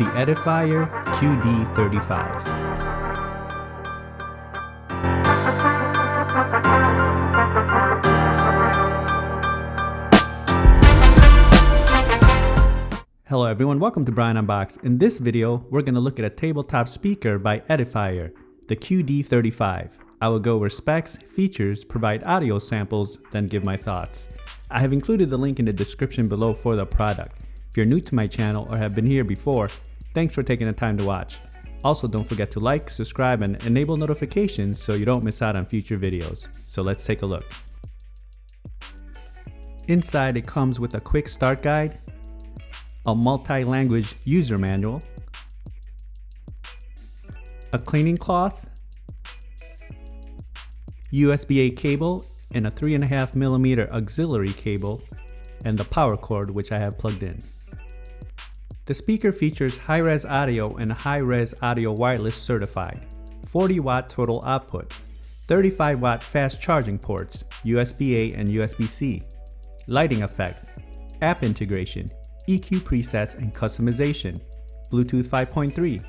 the Edifier QD35. Hello everyone, welcome to Brian Unbox. In this video, we're going to look at a tabletop speaker by Edifier, the QD35. I will go over specs, features, provide audio samples, then give my thoughts. I have included the link in the description below for the product. If you're new to my channel or have been here before, thanks for taking the time to watch. Also, don't forget to like, subscribe, and enable notifications so you don't miss out on future videos. So let's take a look. Inside, it comes with a quick start guide, a multi-language user manual, a cleaning cloth, USB-A cable, and a 3.5mm auxiliary cable, and the power cord which I have plugged in. The speaker features high-res audio and high-res audio wireless certified, 40-watt total output, 35-watt fast charging ports, USB-A and USB-C, lighting effect, app integration, EQ presets and customization, Bluetooth 5.3,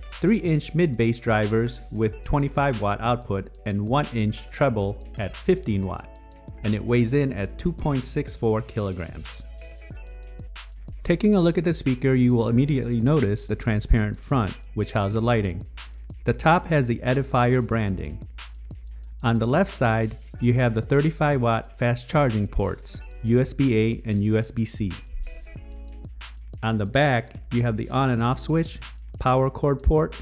3-inch mid-bass drivers with 25-watt output and 1-inch treble at 15-watt, and it weighs in at 2.64 kilograms. Taking a look at the speaker, you will immediately notice the transparent front, which houses the lighting. The top has the Edifier branding. On the left side, you have the 35-watt fast charging ports, USB-A and USB-C. On the back, you have the on and off switch, power cord port,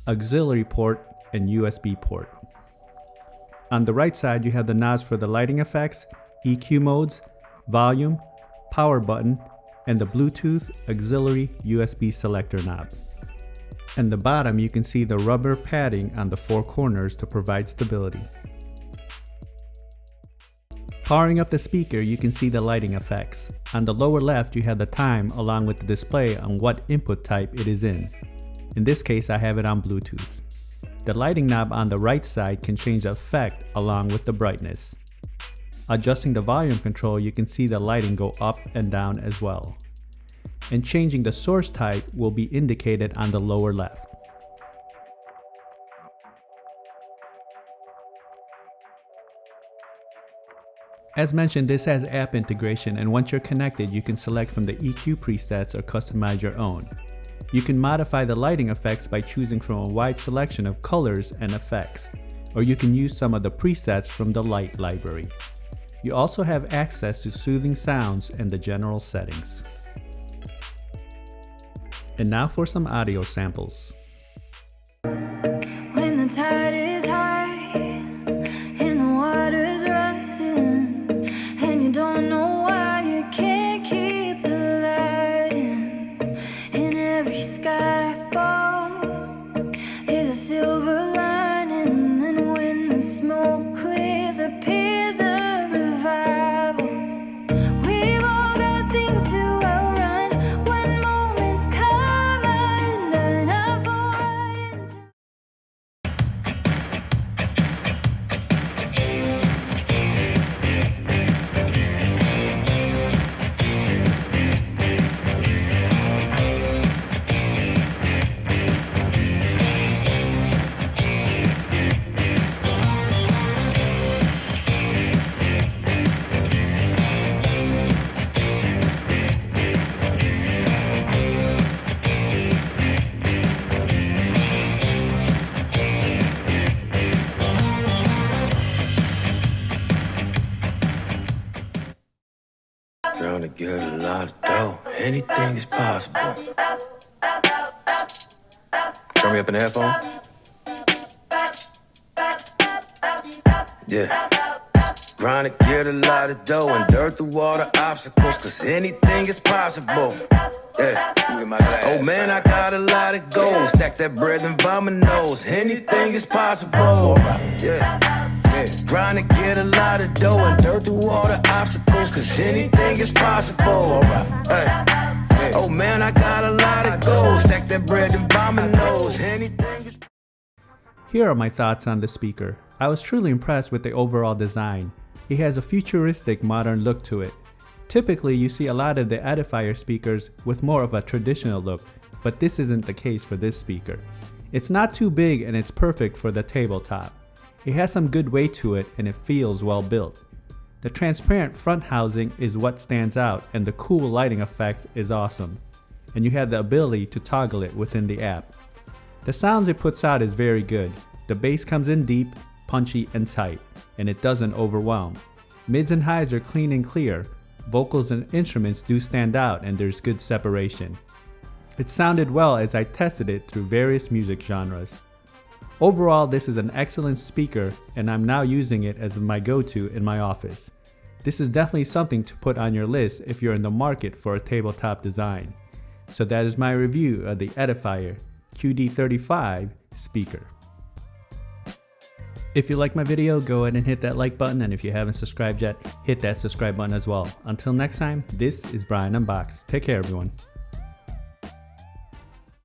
auxiliary port, and USB port. On the right side, you have the knobs for the lighting effects, EQ modes, volume, power button, and the Bluetooth auxiliary USB selector knob. At the bottom, you can see the rubber padding on the four corners to provide stability. Powering up the speaker, you can see the lighting effects. On the lower left, you have the time along with the display on what input type it is in. In this case, I have it on Bluetooth. The lighting knob on the right side can change the effect along with the brightness. Adjusting the volume control, you can see the lighting go up and down as well. And changing the source type will be indicated on the lower left. As mentioned, this has app integration, and once you're connected, you can select from the EQ presets or customize your own. You can modify the lighting effects by choosing from a wide selection of colors and effects, or you can use some of the presets from the light library. You also have access to soothing sounds and the general settings. And now for some audio samples. When the tide is high and the water's rising, and you don't know why you can't keep the light in every skyfall is a silver lining, and when the smoke clears, appears a revival. We've all got things to outrun when moments come undone. Trying to get a lot of dough. Anything is possible. Turn me up in the headphone. Yeah. Trying to get a lot of dough and dirt through all the obstacles, cause anything is possible. Yeah. Oh man, I got a lot of gold. Stack that bread and by my nose. Anything is possible. Yeah. Trying to get a lot of dough and dirt through all the obstacles, cause anything is possible. Hey. Oh man, I got a lot of gold. Stack that bread and by my nose. Anything is. Here are my thoughts on the speaker. I was truly impressed with the overall design. It has a futuristic modern look to it. Typically, you see a lot of the Edifier speakers with more of a traditional look, but this isn't the case for this speaker. It's not too big and it's perfect for the tabletop. It has some good weight to it and it feels well built. The transparent front housing is what stands out, and the cool lighting effects is awesome. And you have the ability to toggle it within the app. The sounds it puts out is very good. The bass comes in deep, punchy, and tight, and it doesn't overwhelm. Mids and highs are clean and clear. Vocals and instruments do stand out, and there's good separation. It sounded well as I tested it through various music genres. Overall, this is an excellent speaker, and I'm now using it as my go-to in my office. This is definitely something to put on your list if you're in the market for a tabletop design. So that is my review of the Edifier QD35 speaker. If you like my video, go ahead and hit that like button, and if you haven't subscribed yet, hit that subscribe button as well. Until next time, this is Brian Unboxed. Take care, everyone.